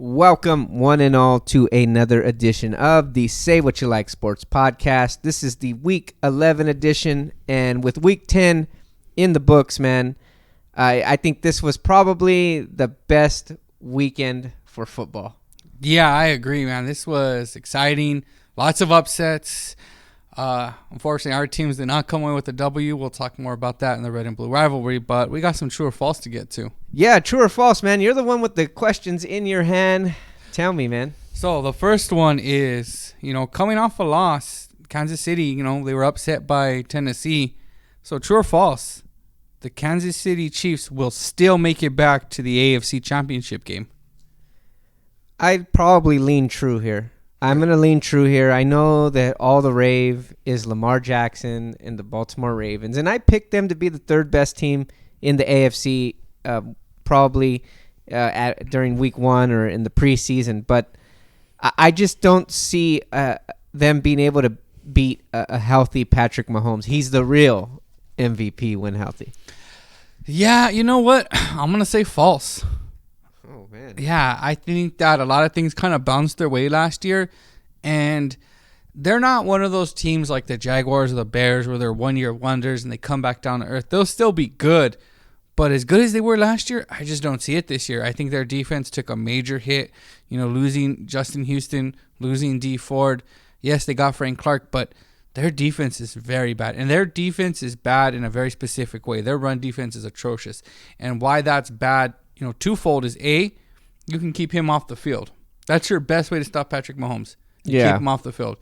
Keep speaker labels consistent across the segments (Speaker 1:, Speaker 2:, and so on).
Speaker 1: Welcome, one and all, to another edition of the Say What You Like Sports Podcast. This is the Week 11 edition, and with Week 10 in the books, man, I think this was probably the best weekend for football.
Speaker 2: Yeah, I agree, man. This was exciting. Lots of upsets. Unfortunately, our teams did not come away with the W. We'll talk more about that in the red and blue rivalry, but we got some true or false to get to.
Speaker 1: Yeah, true or false, man. You're the one with the questions in your hand. Tell me, man.
Speaker 2: So the first one is, coming off a loss, Kansas City, they were upset by Tennessee. So true or false, the Kansas City Chiefs will still make it back to the AFC Championship game?
Speaker 1: I'd probably lean true here. I'm going to lean true here. I know that all the rave is Lamar Jackson and the Baltimore Ravens, and I picked them to be the third best team in the AFC probably during week one or in the preseason, but I just don't see them being able to beat a healthy Patrick Mahomes. He's the real MVP when healthy.
Speaker 2: Yeah, you know what? I'm going to say false.
Speaker 1: Oh, man.
Speaker 2: Yeah, I think that a lot of things kind of bounced their way last year, and they're not one of those teams like the Jaguars or the Bears where they're one-year wonders and they come back down to earth. They'll still be good, but as good as they were last year, I just don't see it this year. I think their defense took a major hit, losing Justin Houston, losing Dee Ford. Yes, they got Frank Clark, but their defense is very bad, and their defense is bad in a very specific way. Their run defense is atrocious, and why that's bad, twofold is A, you can keep him off the field. That's your best way to stop Patrick Mahomes. Keep him off the field.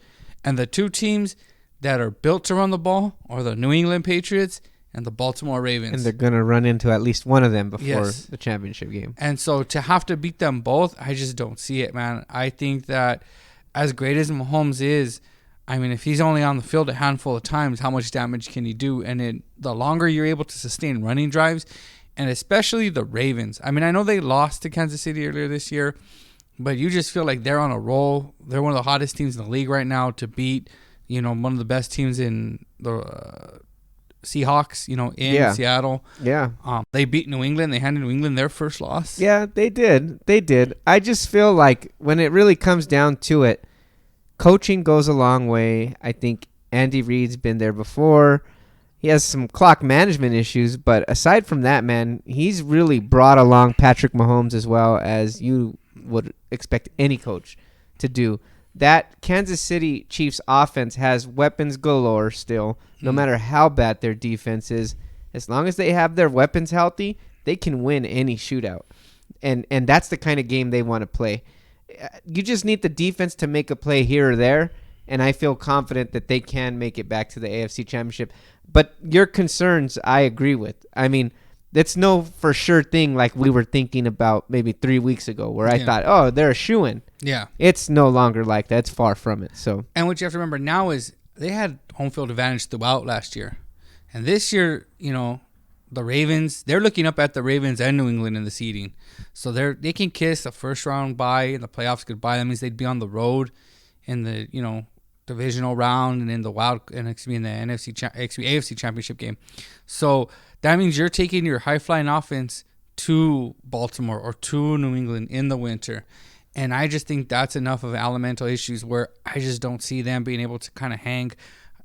Speaker 2: And the two teams that are built to run the ball are the New England Patriots and the Baltimore Ravens.
Speaker 1: And they're going to run into at least one of them before the championship game.
Speaker 2: And so to have to beat them both, I just don't see it, man. I think that as great as Mahomes is, if he's only on the field a handful of times, how much damage can he do? And the longer you're able to sustain running drives, and especially the Ravens. I know they lost to Kansas City earlier this year, but you just feel like they're on a roll. They're one of the hottest teams in the league right now to beat, one of the best teams in the Seahawks, in Seattle.
Speaker 1: Yeah.
Speaker 2: They beat New England. They handed New England their first loss.
Speaker 1: Yeah, they did. I just feel like when it really comes down to it, coaching goes a long way. I think Andy Reid's been there before. He has some clock management issues, but aside from that, man, he's really brought along Patrick Mahomes as well as you would expect any coach to do. That Kansas City Chiefs offense has weapons galore still, no matter how bad their defense is. As long as they have their weapons healthy, they can win any shootout. And that's the kind of game they want to play. You just need the defense to make a play here or there, and I feel confident that they can make it back to the AFC Championship. But your concerns, I agree with. It's no for sure thing like we were thinking about maybe 3 weeks ago where I thought, oh, they're a shoo-in.
Speaker 2: Yeah.
Speaker 1: It's no longer like that. It's far from it. So.
Speaker 2: And what you have to remember now is they had home field advantage throughout last year. And this year, the Ravens, they're looking up at the Ravens and New England in the seeding. So they can kiss a first-round bye and the playoffs goodbye. That means they'd be on the road in the, divisional round and in the AFC Championship game. So that means you're taking your high-flying offense to Baltimore or to New England in the winter. And I just think that's enough of elemental issues where I just don't see them being able to kind of hang.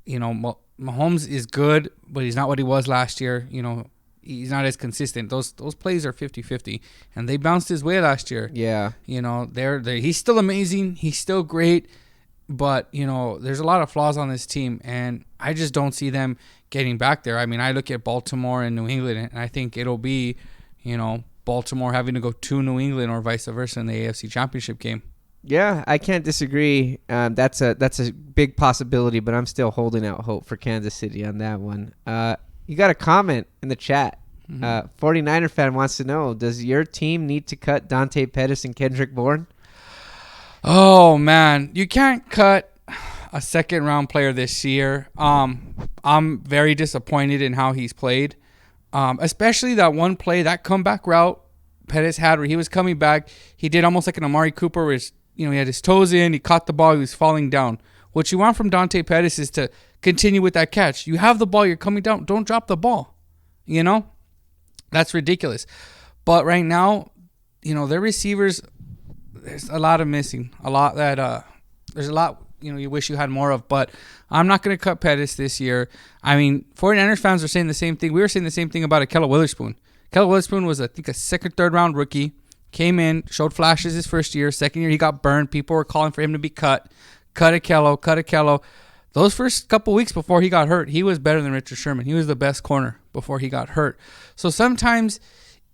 Speaker 2: Mahomes is good, but he's not what he was last year. He's not as consistent. Those plays are 50-50, and they bounced his way last year.
Speaker 1: Yeah.
Speaker 2: He's still amazing. He's still great. But, there's a lot of flaws on this team, and I just don't see them getting back there. I look at Baltimore and New England, and I think it'll be, Baltimore having to go to New England or vice versa in the AFC Championship game.
Speaker 1: Yeah, I can't disagree. That's a big possibility, but I'm still holding out hope for Kansas City on that one. You got a comment in the chat. 49er fan wants to know, does your team need to cut Dante Pettis and Kendrick Bourne?
Speaker 2: Oh, man. You can't cut a second-round player this year. I'm very disappointed in how he's played, especially that one play, that comeback route Pettis had where he was coming back. He did almost like an Amari Cooper where he had his toes in, he caught the ball, he was falling down. What you want from Dante Pettis is to continue with that catch. You have the ball, you're coming down, don't drop the ball. That's ridiculous. But right now, their receivers, there's a lot of missing. A lot that there's a lot you wish you had more of. But I'm not going to cut Pettis this year. I mean, 49ers fans are saying the same thing. We were saying the same thing about Ahkello Witherspoon. Ahkello Witherspoon was, I think, a second, third round rookie. Came in, showed flashes his first year. Second year, he got burned. People were calling for him to be cut. Cut Ahkello. Those first couple weeks before he got hurt, he was better than Richard Sherman. He was the best corner before he got hurt. So sometimes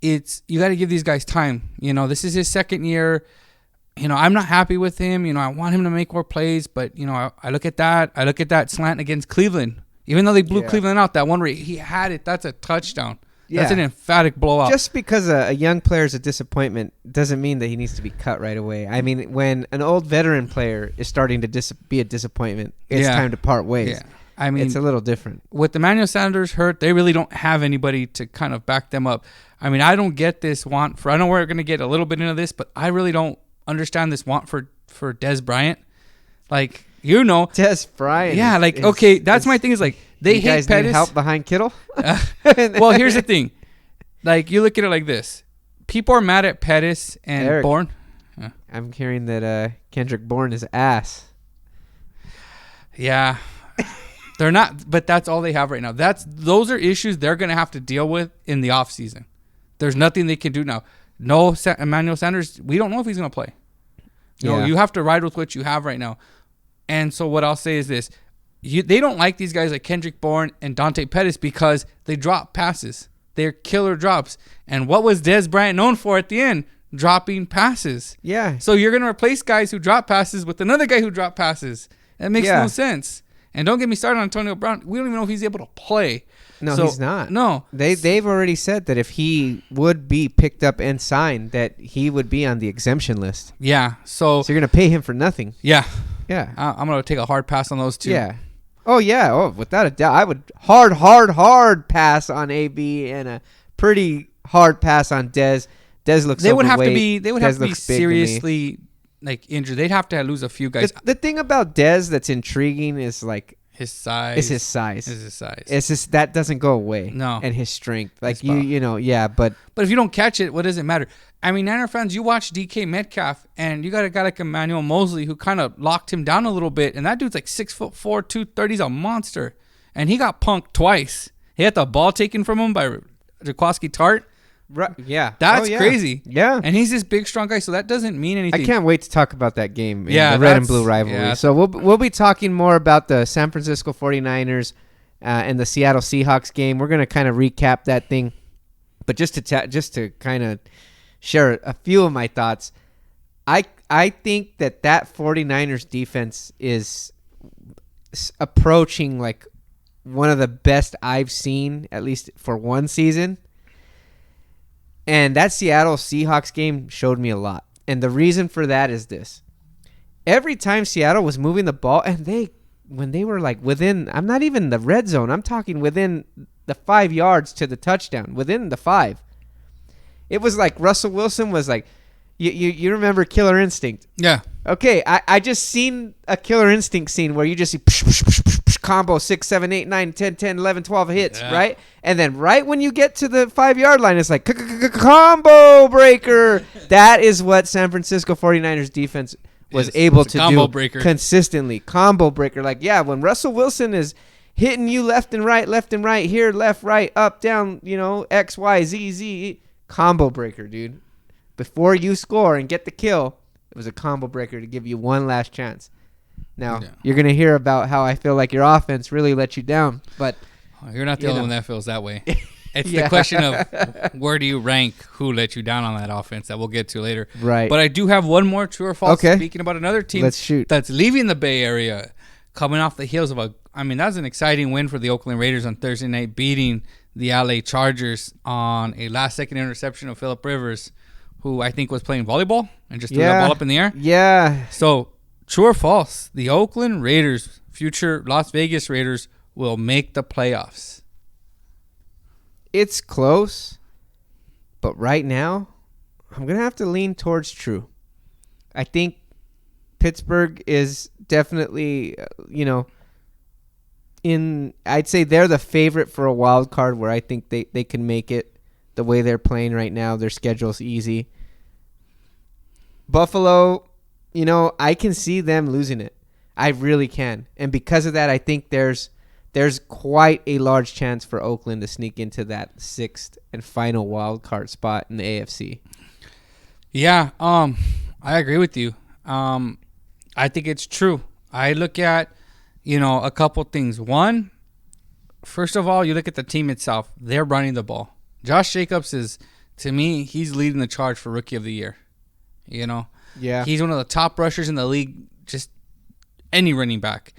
Speaker 2: you got to give these guys time. This is his second year. I'm not happy with him. I want him to make more plays, but I look at that. I look at that slant against Cleveland. Even though they blew Cleveland out, that one where he had it, that's a touchdown. Yeah. That's an emphatic blowout.
Speaker 1: Just because a young player is a disappointment doesn't mean that he needs to be cut right away. I mean, when an old veteran player is starting to be a disappointment, it's time to part ways. Yeah. I mean, it's a little different.
Speaker 2: With Emmanuel Sanders hurt, they really don't have anybody to kind of back them up. I mean, I don't get this want for. I know we're going to get a little bit into this, but I really don't understand this want for Dez Bryant. Like,
Speaker 1: Dez Bryant.
Speaker 2: Yeah, that's my thing is like they hate
Speaker 1: guys
Speaker 2: Pettis.
Speaker 1: Need help behind Kittle.
Speaker 2: Well, here's the thing. Like, you look at it like this. People are mad at Pettis and
Speaker 1: Eric,
Speaker 2: Bourne.
Speaker 1: I'm hearing that Kendrick Bourne is ass.
Speaker 2: Yeah. They're not, but that's all they have right now. Those are issues they're going to have to deal with in the offseason. There's nothing they can do now. No, Emmanuel Sanders, we don't know if he's going to play. You have to ride with what you have right now. And so what I'll say is this. They don't like these guys like Kendrick Bourne and Dante Pettis because they drop passes. They're killer drops. And what was Dez Bryant known for at the end? Dropping passes.
Speaker 1: Yeah.
Speaker 2: So you're going to replace guys who drop passes with another guy who drop passes. That makes no sense. And don't get me started on Antonio Brown. We don't even know if he's able to play.
Speaker 1: No, he's not.
Speaker 2: No.
Speaker 1: They've already said that if he would be picked up and signed, that he would be on the exemption list.
Speaker 2: Yeah. So
Speaker 1: you're going to pay him for nothing.
Speaker 2: Yeah.
Speaker 1: Yeah.
Speaker 2: I'm going to take a hard pass on those two.
Speaker 1: Yeah. Oh, yeah. Oh, without a doubt. I would hard pass on AB and a pretty hard pass on Dez. Dez looks
Speaker 2: They would
Speaker 1: overweight.
Speaker 2: have to be seriously injured. They'd have to lose a few guys.
Speaker 1: The thing about Dez that's intriguing is like
Speaker 2: his size.
Speaker 1: It's his size.
Speaker 2: It's
Speaker 1: just that doesn't go away.
Speaker 2: No.
Speaker 1: And his strength. Like but
Speaker 2: if you don't catch it, what does it matter? I mean, Niner fans, you watch DK Metcalf and you got a guy like Emmanuel Mosley who kind of locked him down a little bit, and that dude's like 6'4", 230. He's a monster. And he got punked twice. He had the ball taken from him by Jaquaski Tart.
Speaker 1: Right. Yeah.
Speaker 2: That's crazy.
Speaker 1: Yeah.
Speaker 2: And he's this big, strong guy, so that doesn't mean anything.
Speaker 1: I can't wait to talk about that game in the red and blue rivalry. Yeah. So we'll be talking more about the San Francisco 49ers and the Seattle Seahawks game. We're going to kind of recap that thing. But just to kind of share a few of my thoughts, I think that 49ers defense is approaching like one of the best I've seen, at least for one season. And that Seattle Seahawks game showed me a lot. And the reason for that is this. Every time Seattle was moving the ball, and when they were like within, I'm not even the red zone, I'm talking within the 5 yards to the touchdown, within the 5. It was like Russell Wilson was like, you remember Killer Instinct?
Speaker 2: Yeah.
Speaker 1: Okay, I just seen a Killer Instinct scene where you just see psh, psh, psh, psh, psh, combo 6, 7, 8, 9, 10, 10, 11, 12 hits, right? And then right when you get to the 5-yard line, it's like combo breaker. That is what San Francisco 49ers defense was able to do consistently. Combo breaker. Like, yeah, when Russell Wilson is hitting you left and right, here, left, right, up, down, X, Y, Z, Z. Combo breaker, dude. Before you score and get the kill, it was a combo breaker to give you one last chance. Now, you're going to hear about how I feel like your offense really let you down. But
Speaker 2: you're not the only one that feels that way. It's the question of where do you rank who let you down on that offense that we'll get to later.
Speaker 1: Right.
Speaker 2: But I do have one more true or false.
Speaker 1: Okay.
Speaker 2: Speaking about another team
Speaker 1: Let's
Speaker 2: that's leaving the Bay Area, coming off the heels of that's an exciting win for the Oakland Raiders on Thursday night, beating the LA Chargers on a last-second interception of Phillip Rivers, who I think was playing volleyball and just threw that ball up in the air.
Speaker 1: Yeah.
Speaker 2: So, true or false, the Oakland Raiders, future Las Vegas Raiders, will make the playoffs.
Speaker 1: It's close, but right now, I'm going to have to lean towards true. I think Pittsburgh is definitely, I'd say they're the favorite for a wild card where I think they can make it the way they're playing right now. Their schedule's easy. Buffalo, I can see them losing it. I really can. And because of that, I think there's quite a large chance for Oakland to sneak into that 6th and final wild card spot in the AFC.
Speaker 2: Yeah, I agree with you. I think it's true. I look at, a couple things. One, first of all, you look at the team itself. They're running the ball. Josh Jacobs is, to me, he's leading the charge for Rookie of the Year.
Speaker 1: Yeah.
Speaker 2: He's one of the top rushers in the league, just any running back.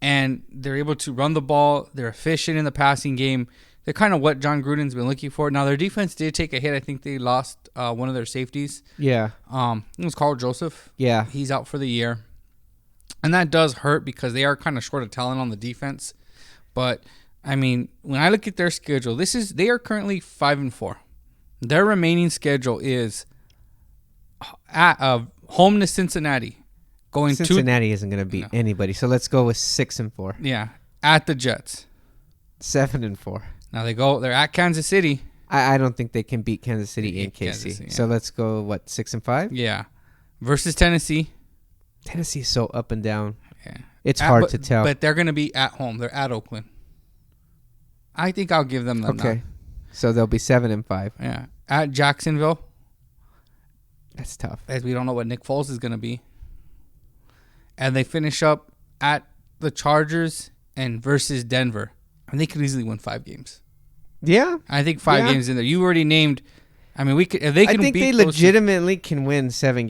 Speaker 2: And they're able to run the ball. They're efficient in the passing game. They're kind of what John Gruden's been looking for. Now, their defense did take a hit. I think they lost one of their safeties.
Speaker 1: Yeah.
Speaker 2: It was Carl Joseph.
Speaker 1: Yeah.
Speaker 2: He's out for the year. And that does hurt because they are kind of short of talent on the defense. But, I mean, when I look at their schedule, they are currently 5-4. Their remaining schedule is at home to Cincinnati.
Speaker 1: Cincinnati isn't going to beat anybody, so let's go with 6-4.
Speaker 2: Yeah, at the Jets.
Speaker 1: 7-4.
Speaker 2: Now they're at Kansas City.
Speaker 1: I don't think they can beat Kansas City in KC.
Speaker 2: Yeah.
Speaker 1: So let's go 6-5.
Speaker 2: Yeah, versus Tennessee.
Speaker 1: Tennessee's so up and down.
Speaker 2: Yeah,
Speaker 1: it's hard to tell.
Speaker 2: But they're going to be at home. They're at Oakland. I think I'll give them the
Speaker 1: okay.
Speaker 2: nod.
Speaker 1: So they'll be 7-5.
Speaker 2: Yeah, at Jacksonville.
Speaker 1: That's tough.
Speaker 2: As we don't know what Nick Foles is going to be. And they finish up at the Chargers and versus Denver. I mean, they could easily win 5 games.
Speaker 1: Yeah.
Speaker 2: I think 5 games in there. You already named. I mean, we could. If they can.
Speaker 1: I think
Speaker 2: beat
Speaker 1: they
Speaker 2: those
Speaker 1: legitimately can win 9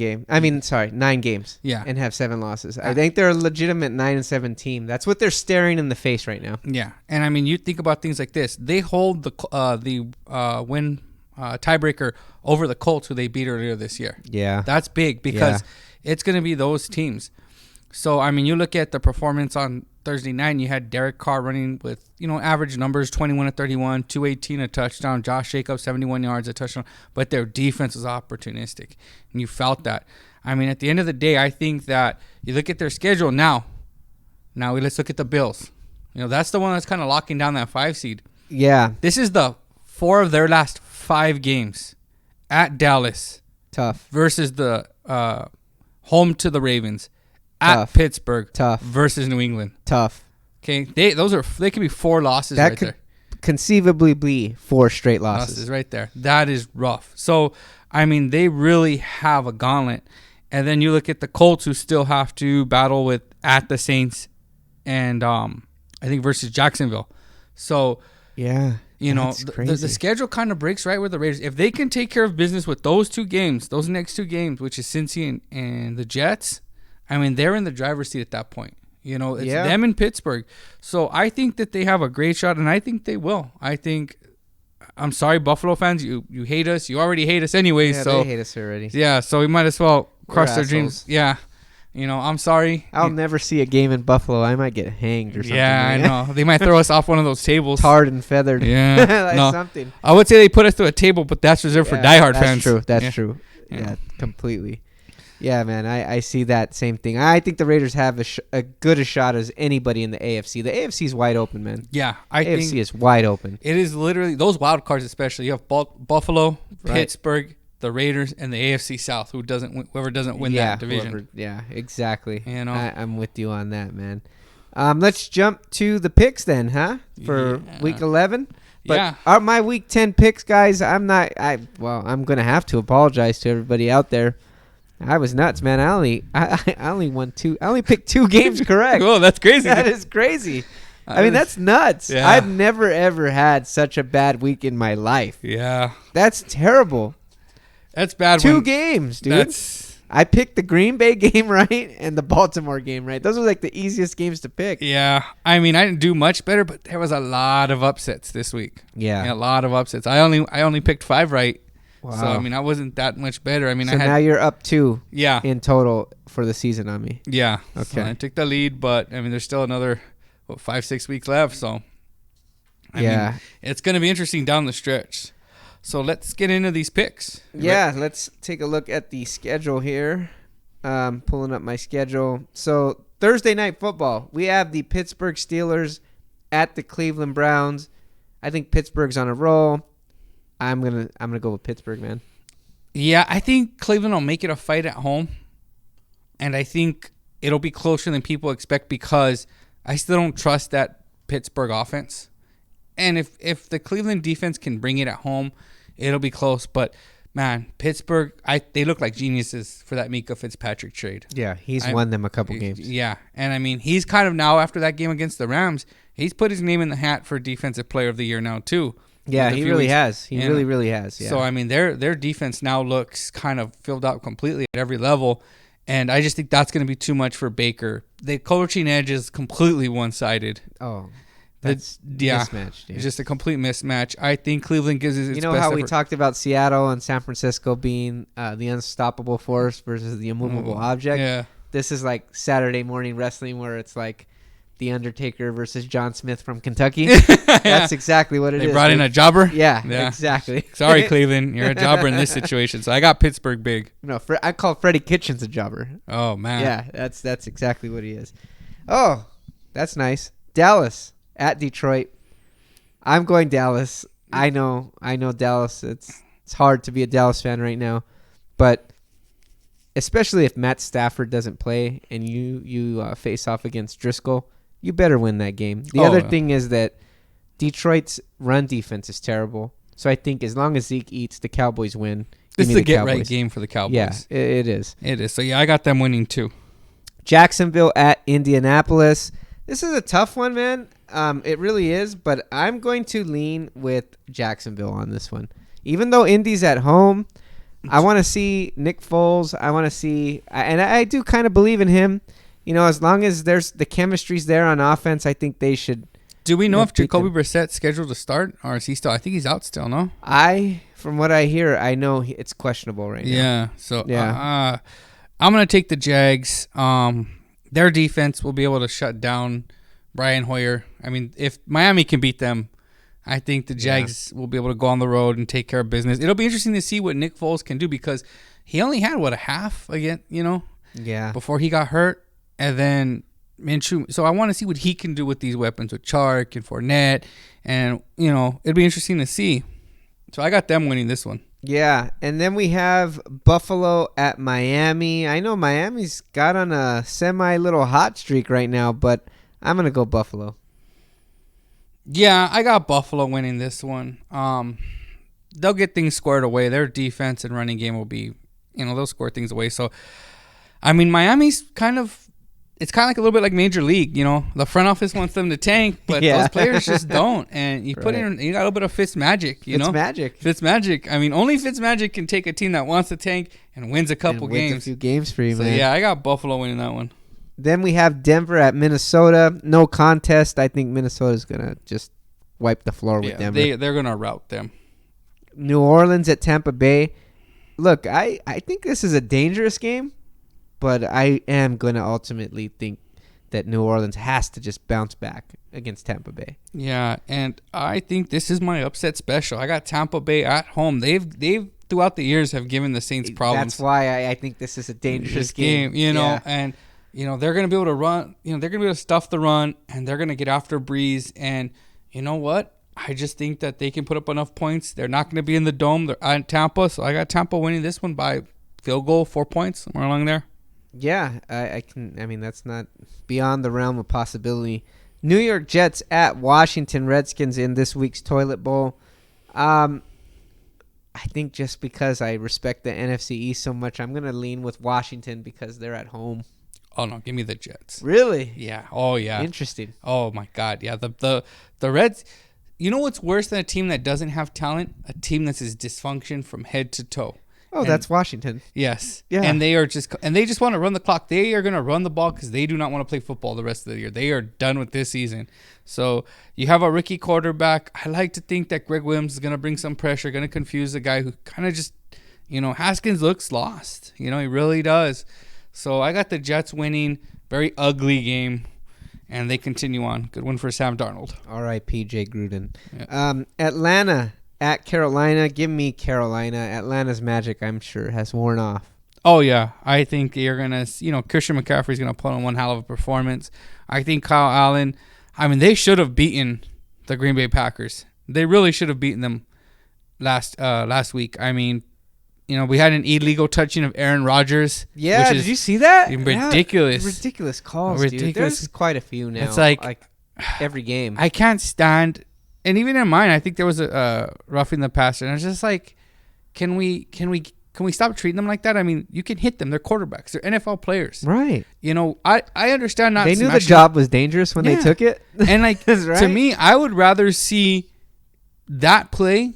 Speaker 1: games.
Speaker 2: Yeah.
Speaker 1: And have 7 losses. I think they're a legitimate 9-7 team. That's what they're staring in the face right now.
Speaker 2: Yeah, and I mean, you think about things like this. They hold the win tiebreaker over the Colts, who they beat earlier this year.
Speaker 1: Yeah.
Speaker 2: That's big because it's going to be those teams. So, I mean, you look at the performance on Thursday night, and you had Derek Carr running with, average numbers, 21-31, 218, a touchdown. Josh Jacobs, 71 yards, a touchdown. But their defense was opportunistic, and you felt that. I mean, at the end of the day, I think that you look at their schedule now. Now, let's look at the Bills. That's the one that's kind of locking down that 5 seed.
Speaker 1: Yeah.
Speaker 2: This is the 4 of their last 5 games at Dallas.
Speaker 1: Tough.
Speaker 2: Versus the home to the Ravens.
Speaker 1: Tough.
Speaker 2: At Pittsburgh.
Speaker 1: Tough.
Speaker 2: Versus New England.
Speaker 1: Tough.
Speaker 2: Okay, they could be 4 losses
Speaker 1: that
Speaker 2: right
Speaker 1: could
Speaker 2: there.
Speaker 1: Conceivably be 4 straight losses
Speaker 2: right there. That is rough. So, I mean, they really have a gauntlet. And then you look at the Colts, who still have to battle with at the Saints and I think versus Jacksonville. So,
Speaker 1: yeah,
Speaker 2: the schedule kind of breaks right with the Raiders. If they can take care of business with those next 2 games, which is Cincy and the Jets, I mean, they're in the driver's seat at that point. It's them in Pittsburgh. So I think that they have a great shot, and I think they will. I'm sorry, Buffalo fans, you hate us. You already hate us anyways.
Speaker 1: Yeah,
Speaker 2: so
Speaker 1: they hate us already.
Speaker 2: Yeah, so we might as well crush their dreams. Yeah. I'm sorry.
Speaker 1: I'll never see a game in Buffalo. I might get hanged or something.
Speaker 2: Yeah, I know. They might throw us off one of those tables.
Speaker 1: Tarred and feathered.
Speaker 2: Yeah. No.
Speaker 1: Something.
Speaker 2: I would say they put us through a table, but that's reserved for diehard fans.
Speaker 1: That's true. Yeah, completely. Yeah, man, I see that same thing. I think the Raiders have a good a shot as anybody in the AFC. The AFC is wide open, man.
Speaker 2: Yeah,
Speaker 1: AFC is wide open.
Speaker 2: It is literally those wild cards, especially. You have Buffalo, Pittsburgh, the Raiders, and the AFC South. Whoever doesn't win that division.
Speaker 1: Exactly. I'm with you on that, man. Let's jump to the picks then, huh? For week 11. But my week 10 picks, guys, I'm gonna have to apologize to everybody out there. I was nuts, man. I only won 2. I only picked 2 games correct.
Speaker 2: Oh, that's crazy.
Speaker 1: That is crazy. I mean, that's nuts. Yeah. I've never, ever had such a bad week in my life.
Speaker 2: Yeah.
Speaker 1: That's terrible.
Speaker 2: That's bad.
Speaker 1: 2 games, dude. I picked the Green Bay game right and the Baltimore game right. Those were like the easiest games to pick.
Speaker 2: Yeah. I mean, I didn't do much better, but there was a lot of upsets this week.
Speaker 1: Yeah.
Speaker 2: A lot of upsets. I only picked 5 right. Wow. So, I mean, I wasn't that much better. I mean,
Speaker 1: now you're up 2
Speaker 2: yeah.
Speaker 1: in total for the season on me.
Speaker 2: Yeah.
Speaker 1: Okay.
Speaker 2: So I took the lead, but, I mean, there's still another 5-6 weeks left. So, I mean, it's going to be interesting down the stretch. So, let's get into these picks.
Speaker 1: Yeah, let's take a look at the schedule here. Pulling up my schedule. So, Thursday Night Football, we have the Pittsburgh Steelers at the Cleveland Browns. I think Pittsburgh's on a roll. I'm gonna go with Pittsburgh, man.
Speaker 2: Yeah, I think Cleveland will make it a fight at home. And I think it'll be closer than people expect because I still don't trust that Pittsburgh offense. And if the Cleveland defense can bring it at home, it'll be close. But, man, Pittsburgh, they look like geniuses for that Mika Fitzpatrick trade.
Speaker 1: Yeah, he's won them a couple games.
Speaker 2: Yeah, and I mean, he's kind of now, after that game against the Rams, he's put his name in the hat for Defensive Player of the Year now, too.
Speaker 1: Yeah, he really has. He really has. Yeah.
Speaker 2: So, I mean, their defense now looks kind of filled out completely at every level. And I just think that's going to be too much for Baker. The coaching edge is completely one-sided.
Speaker 1: Oh, that's mismatched. Yeah.
Speaker 2: It's just a complete mismatch. I think Cleveland gives its best
Speaker 1: how we
Speaker 2: effort.
Speaker 1: talked about Seattle and San Francisco being the unstoppable force versus the immovable object?
Speaker 2: Yeah.
Speaker 1: This is like Saturday morning wrestling where it's like The Undertaker versus John Smith from Kentucky. That's exactly what it is.
Speaker 2: They brought in a jobber?
Speaker 1: Yeah, exactly.
Speaker 2: Sorry, Cleveland. You're a jobber in this situation. So I got Pittsburgh big.
Speaker 1: No, I call Freddie Kitchens a jobber.
Speaker 2: Oh, man.
Speaker 1: Yeah, that's exactly what he is. Oh, that's nice. Dallas at Detroit. I'm going Dallas. I know Dallas. It's hard to be a Dallas fan right now, but especially if Matt Stafford doesn't play and you face off against Driscoll, you better win that game. The other thing is that Detroit's run defense is terrible. So I think as long as Zeke eats, the Cowboys win.
Speaker 2: This is a get-right game for the Cowboys.
Speaker 1: Yeah, it is.
Speaker 2: It is. So, yeah, I got them winning, too.
Speaker 1: Jacksonville at Indianapolis. This is a tough one, man. It really is, but I'm going to lean with Jacksonville on this one. Even though Indy's at home, I want to see Nick Foles. I want to see, and I do kind of believe in him. As long as there's the chemistry's there on offense, I think they should.
Speaker 2: Do we know if Jacoby Brissett's scheduled to start, or is he still? I think he's out still. No.
Speaker 1: From what I hear, I know it's questionable right now.
Speaker 2: Yeah. So I'm gonna take the Jags. Their defense will be able to shut down Brian Hoyer. I mean, if Miami can beat them, I think the Jags will be able to go on the road and take care of business. It'll be interesting to see what Nick Foles can do because he only had a half again, before he got hurt, and then Minshew. So I want to see what he can do with these weapons with Chark and Fournette, and it'll be interesting to see. So I got them winning this one.
Speaker 1: Yeah, and then we have Buffalo at Miami. I know Miami's got on a semi-little hot streak right now, but I'm going to go Buffalo.
Speaker 2: Yeah, I got Buffalo winning this one. They'll get things squared away. Their defense and running game will be, they'll score things away. So, I mean, Miami's it's kind of like a little bit like Major League, The front office wants them to tank, but those players just don't. And you put in, you got a little bit of Fitz magic, Fitz magic. I mean, only Fitz magic can take a team that wants to tank and wins a couple games.
Speaker 1: Wins a few games for you,
Speaker 2: so,
Speaker 1: man.
Speaker 2: Yeah, I got Buffalo winning that one.
Speaker 1: Then we have Denver at Minnesota. No contest. I think Minnesota's going to just wipe the floor with Denver.
Speaker 2: They're going to rout them.
Speaker 1: New Orleans at Tampa Bay. Look, I think this is a dangerous game. But I am going to ultimately think that New Orleans has to just bounce back against Tampa Bay.
Speaker 2: Yeah, and I think this is my upset special. I got Tampa Bay at home. They've throughout the years have given the Saints problems.
Speaker 1: That's why I think this is a dangerous
Speaker 2: game. And they're going to be able to run. They're going to be able to stuff the run, and they're going to get after Breeze. And you know what? I just think that they can put up enough points. They're not going to be in the dome. They're at Tampa, so I got Tampa winning this one by field goal, 4 points, somewhere along there.
Speaker 1: Yeah, I can. I mean, that's not beyond the realm of possibility. New York Jets at Washington Redskins in this week's Toilet Bowl. I think just because I respect the NFC East so much, I'm going to lean with Washington because they're at home.
Speaker 2: Oh, no, give me the Jets.
Speaker 1: Really?
Speaker 2: Yeah. Oh, yeah.
Speaker 1: Interesting.
Speaker 2: Oh, my God. Yeah, the Reds. You know what's worse than a team that doesn't have talent? A team that's dysfunction from head to toe.
Speaker 1: Oh, that's Washington.
Speaker 2: Yes.
Speaker 1: Yeah.
Speaker 2: And they just want to run the clock. They are going to run the ball because they do not want to play football the rest of the year. They are done with this season. So you have a rookie quarterback. I like to think that Greg Williams is going to bring some pressure, going to confuse the guy who kind of just, Haskins looks lost. He really does. So I got the Jets winning. Very ugly game. And they continue on. Good one for Sam Darnold.
Speaker 1: All right, P.J. Gruden.
Speaker 2: Yeah.
Speaker 1: Atlanta at Carolina. Give me Carolina. Atlanta's magic, I'm sure, has worn off.
Speaker 2: Oh, yeah. I think you're going to, Christian McCaffrey's going to put on one hell of a performance. I think Kyle Allen, they should have beaten the Green Bay Packers. They really should have beaten them last week. we had an illegal touching of Aaron Rodgers.
Speaker 1: Yeah,
Speaker 2: which
Speaker 1: did you see that?
Speaker 2: Ridiculous.
Speaker 1: Yeah, ridiculous calls, dude. There's quite a few now.
Speaker 2: It's like
Speaker 1: every game.
Speaker 2: I can't stand, and even in mine, I think there was a roughing the passer, and I was just like, can we stop treating them like that? I mean, you can hit them. They're quarterbacks. They're NFL players.
Speaker 1: Right.
Speaker 2: I understand not.
Speaker 1: They knew the job was dangerous when they took it.
Speaker 2: And like
Speaker 1: right.
Speaker 2: To me, I would rather see that play,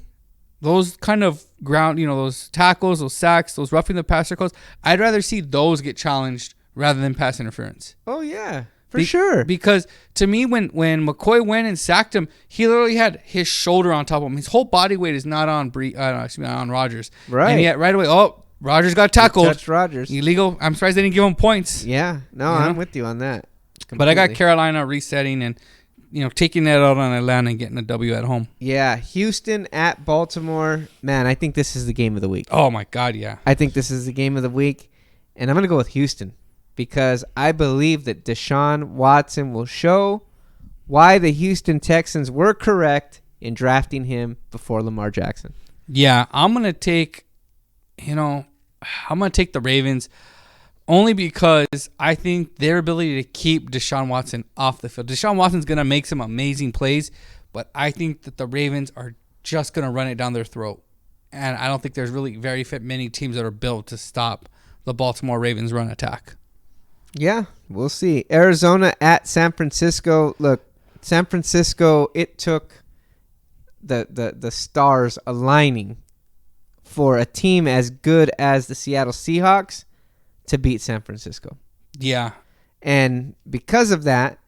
Speaker 2: those kind of ground, those tackles, those sacks, those roughing the passer calls. I'd rather see those get challenged rather than pass interference.
Speaker 1: Oh yeah. For sure.
Speaker 2: Because to me, when McCoy went and sacked him, he literally had his shoulder on top of him. His whole body weight is not on on Rodgers.
Speaker 1: Right.
Speaker 2: And yet right away, Rodgers got tackled.
Speaker 1: Touched Rodgers.
Speaker 2: Illegal. I'm surprised they didn't give him points.
Speaker 1: Yeah. No, I'm with you on that. Completely.
Speaker 2: But I got Carolina resetting and taking that out on Atlanta and getting a W at home.
Speaker 1: Yeah. Houston at Baltimore. Man, I think this is the game of the week.
Speaker 2: Oh my God, yeah.
Speaker 1: I think this is the game of the week, and I'm gonna go with Houston. Because I believe that Deshaun Watson will show why the Houston Texans were correct in drafting him before Lamar Jackson.
Speaker 2: Yeah, I'm gonna take the Ravens only because I think their ability to keep Deshaun Watson off the field. Deshaun Watson's gonna make some amazing plays, but I think that the Ravens are just gonna run it down their throat. And I don't think there's really very many teams that are built to stop the Baltimore Ravens run attack.
Speaker 1: Yeah, we'll see. Arizona at San Francisco. Look, San Francisco, it took the stars aligning for a team as good as the Seattle Seahawks to beat San Francisco.
Speaker 2: Yeah.
Speaker 1: And because of that,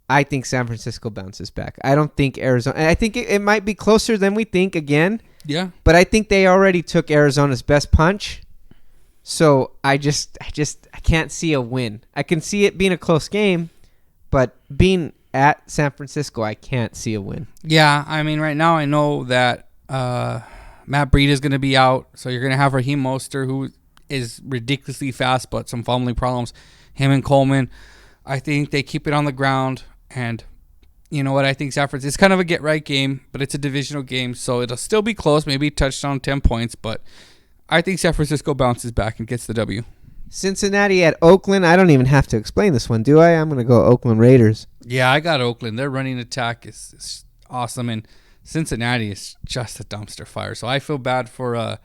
Speaker 1: I think San Francisco bounces back. I don't think Arizona... And I think it might be closer than we think again.
Speaker 2: Yeah.
Speaker 1: But I think they already took Arizona's best punch. So I can't see a win. I can see it being a close game, but being at San Francisco, I can't see a win.
Speaker 2: Yeah, I mean, right now I know that Matt Breida is going to be out, so you're going to have Raheem Mostert, who is ridiculously fast, but some fumbling problems. Him and Coleman, I think they keep it on the ground, and you know what? I think San Francisco, it's kind of a get-right game, but it's a divisional game, so it'll still be close, maybe touchdown 10 points, but I think San Francisco bounces back and gets the W.
Speaker 1: Cincinnati at Oakland. I don't even have to explain this one, do I? I'm going to go Oakland Raiders.
Speaker 2: Yeah, I got Oakland. Their running attack is awesome, and Cincinnati is just a dumpster fire. So I feel bad for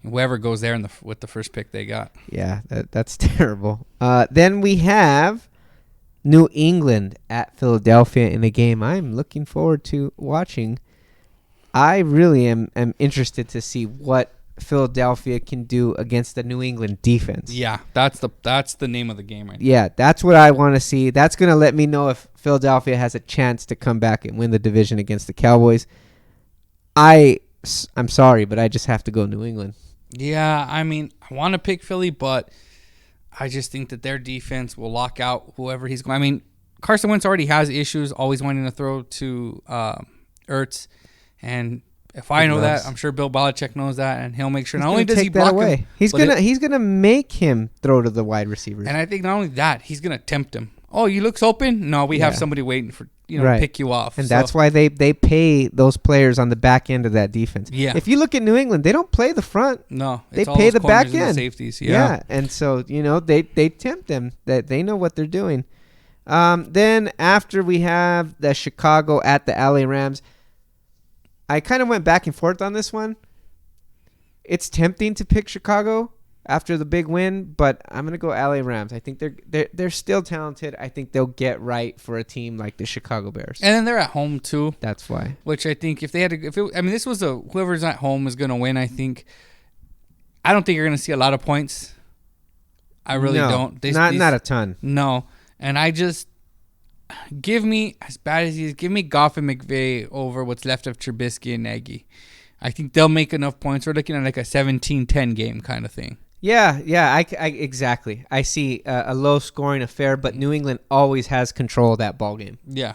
Speaker 2: whoever goes there with the first pick they got.
Speaker 1: Yeah, that's terrible. Then we have New England at Philadelphia in a game I'm looking forward to watching. I really am interested to see what Philadelphia can do against the New England defense.
Speaker 2: Yeah, that's the name of the game right now.
Speaker 1: Yeah, that's what I want to see. That's going to let me know if Philadelphia has a chance to come back and win the division against the Cowboys. I'm sorry, but I just have to go New England.
Speaker 2: Yeah, I mean, I want to pick Philly, but I just think that their defense will lock out whoever he's going. I mean, Carson Wentz already has issues, always wanting to throw to Ertz, and if I know that, I'm sure Bill Belichick knows that, and he'll make sure not only does he block him,
Speaker 1: he's gonna make him throw to the wide receivers.
Speaker 2: And I think not only that, he's gonna tempt him. Oh, you looks open? No, we have somebody waiting for to pick you off.
Speaker 1: And that's why they pay those players on the back end of that defense.
Speaker 2: Yeah.
Speaker 1: If you look at New England, they don't play the front.
Speaker 2: No,
Speaker 1: they pay the back end.
Speaker 2: The safeties.
Speaker 1: Yeah, and so they tempt them. That they know what they're doing. Then after we have the Chicago at the LA Rams. I kind of went back and forth on this one. It's tempting to pick Chicago after the big win, but I'm going to go LA Rams. I think they're still talented. I think they'll get right for a team like the Chicago Bears.
Speaker 2: And then they're at home too.
Speaker 1: That's why.
Speaker 2: Which I think if they had to, this was whoever's at home is going to win. I don't think you're going to see a lot of points. I really don't.
Speaker 1: Not a ton.
Speaker 2: No, and I just. Give me, as bad as he is, give me Goff and McVay over what's left of Trubisky and Nagy. I think they'll make enough points. We're looking at like a 17-10 game kind of thing.
Speaker 1: Yeah, I exactly. I see a low-scoring affair, but New England always has control of that ball game.
Speaker 2: Yeah.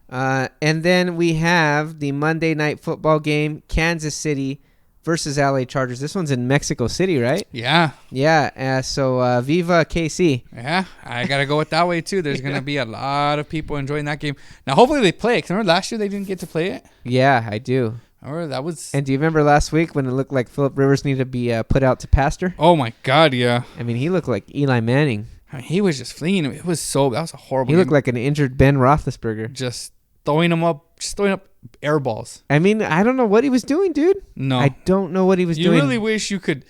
Speaker 1: And then we have the Monday Night Football game, Kansas City versus LA Chargers. This one's in Mexico City, right?
Speaker 2: Yeah.
Speaker 1: Yeah. So Viva KC.
Speaker 2: Yeah, I got to go with that way too. There's going to be a lot of people enjoying that game. Now, hopefully they play it. Because remember last year they didn't get to play it?
Speaker 1: Yeah, I do.
Speaker 2: Or that was.
Speaker 1: And do you remember last week when it looked like Phillip Rivers needed to be put out to pasture?
Speaker 2: Oh my God, yeah.
Speaker 1: I mean, he looked like Eli Manning.
Speaker 2: I mean, he was just fleeing. That was a horrible.
Speaker 1: He looked like an injured Ben Roethlisberger.
Speaker 2: Just throwing up air balls.
Speaker 1: I mean, I don't know what he was doing, dude.
Speaker 2: No,
Speaker 1: I don't know what he was doing.
Speaker 2: You really wish you could,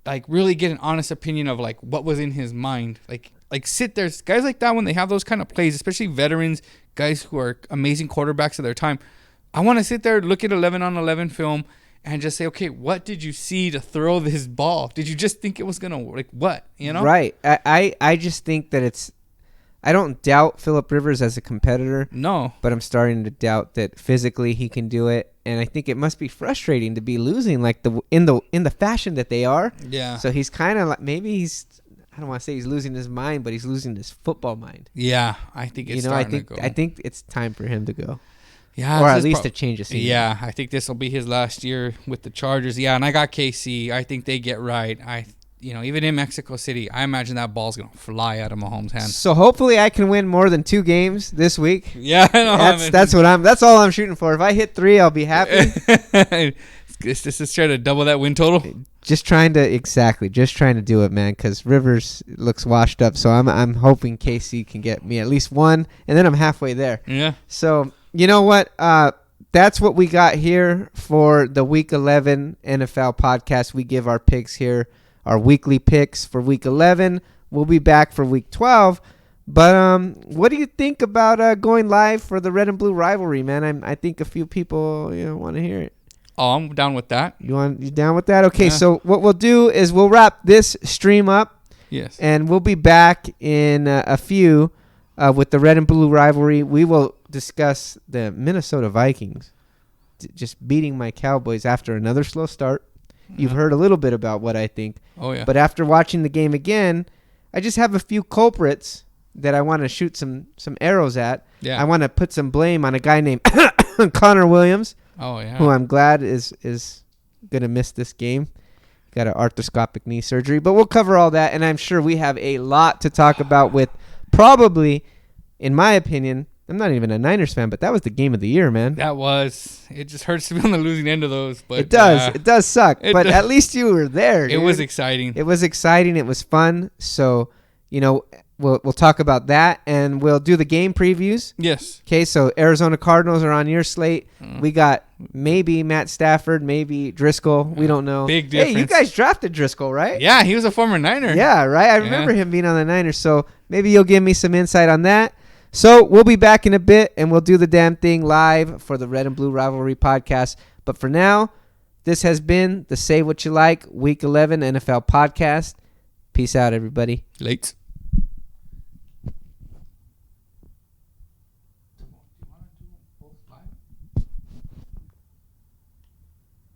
Speaker 2: like, really get an honest opinion of like what was in his mind. Like sit there, guys like that when they have those kind of plays, especially veterans, guys who are amazing quarterbacks of their time. I want to sit there, look at 11-on-11 film, and just say, okay, what did you see to throw this ball? Did you just think it was gonna like what? You know?
Speaker 1: Right. I just think that I don't doubt Phillip Rivers as a competitor.
Speaker 2: No.
Speaker 1: But I'm starting to doubt that physically he can do it, and I think it must be frustrating to be losing like in the fashion that they are.
Speaker 2: Yeah.
Speaker 1: So he's kind of like, maybe I don't want to say he's losing his mind, but he's losing his football mind.
Speaker 2: Yeah, I think it's starting to go.
Speaker 1: I think it's time for him to go.
Speaker 2: Yeah,
Speaker 1: or at least a change of scene.
Speaker 2: Yeah, I think this will be his last year with the Chargers. Yeah, and I got KC. I think they get right. Even in Mexico City, I imagine that ball's gonna fly out of Mahomes' hands.
Speaker 1: So hopefully I can win more than 2 games this week.
Speaker 2: Yeah, I know.
Speaker 1: That's all I'm shooting for. If I hit 3, I'll be happy.
Speaker 2: This is trying to double that win total.
Speaker 1: Just trying to do it, man. Because Rivers looks washed up, so I'm hoping KC can get me at least 1, and then I'm halfway there.
Speaker 2: Yeah.
Speaker 1: So you know what? That's what we got here for the Week 11 NFL podcast. We give our picks here, our weekly picks for Week 11. We'll be back for Week 12. But what do you think about going live for the Red and Blue rivalry, man? I think a few people want to hear it.
Speaker 2: Oh, I'm down with that.
Speaker 1: You down with that? Okay,
Speaker 2: Yeah.
Speaker 1: So what we'll do is we'll wrap this stream up.
Speaker 2: Yes.
Speaker 1: And we'll be back in a few with the Red and Blue rivalry. We will discuss the Minnesota Vikings just beating my Cowboys after another slow start. You've heard a little bit about what I think.
Speaker 2: Oh, yeah.
Speaker 1: But after watching the game again, I just have a few culprits that I want to shoot some arrows at.
Speaker 2: Yeah.
Speaker 1: I want to put some blame on a guy named Connor Williams.
Speaker 2: Oh, yeah.
Speaker 1: Who I'm glad is going to miss this game. Got an arthroscopic knee surgery. But we'll cover all that, and I'm sure we have a lot to talk about with probably, in my opinion, I'm not even a Niners fan, but that was the game of the year, man.
Speaker 2: It just hurts to be on the losing end of those. But
Speaker 1: it does. It does suck. But at least you were there, dude.
Speaker 2: It was exciting.
Speaker 1: It was exciting. It was fun. So, we'll talk about that, and we'll do the game previews.
Speaker 2: Yes.
Speaker 1: Okay, so Arizona Cardinals are on your slate. We got maybe Matt Stafford, maybe Driscoll. We don't know.
Speaker 2: Big difference.
Speaker 1: Hey, you guys drafted Driscoll, right?
Speaker 2: Yeah, he was a former Niner.
Speaker 1: Yeah, right? I remember him being on the Niners, so maybe you'll give me some insight on that. So we'll be back in a bit, and we'll do the damn thing live for the Red and Blue Rivalry podcast. But for now, this has been the Say What You Like Week 11 NFL podcast. Peace out, everybody.
Speaker 2: Late.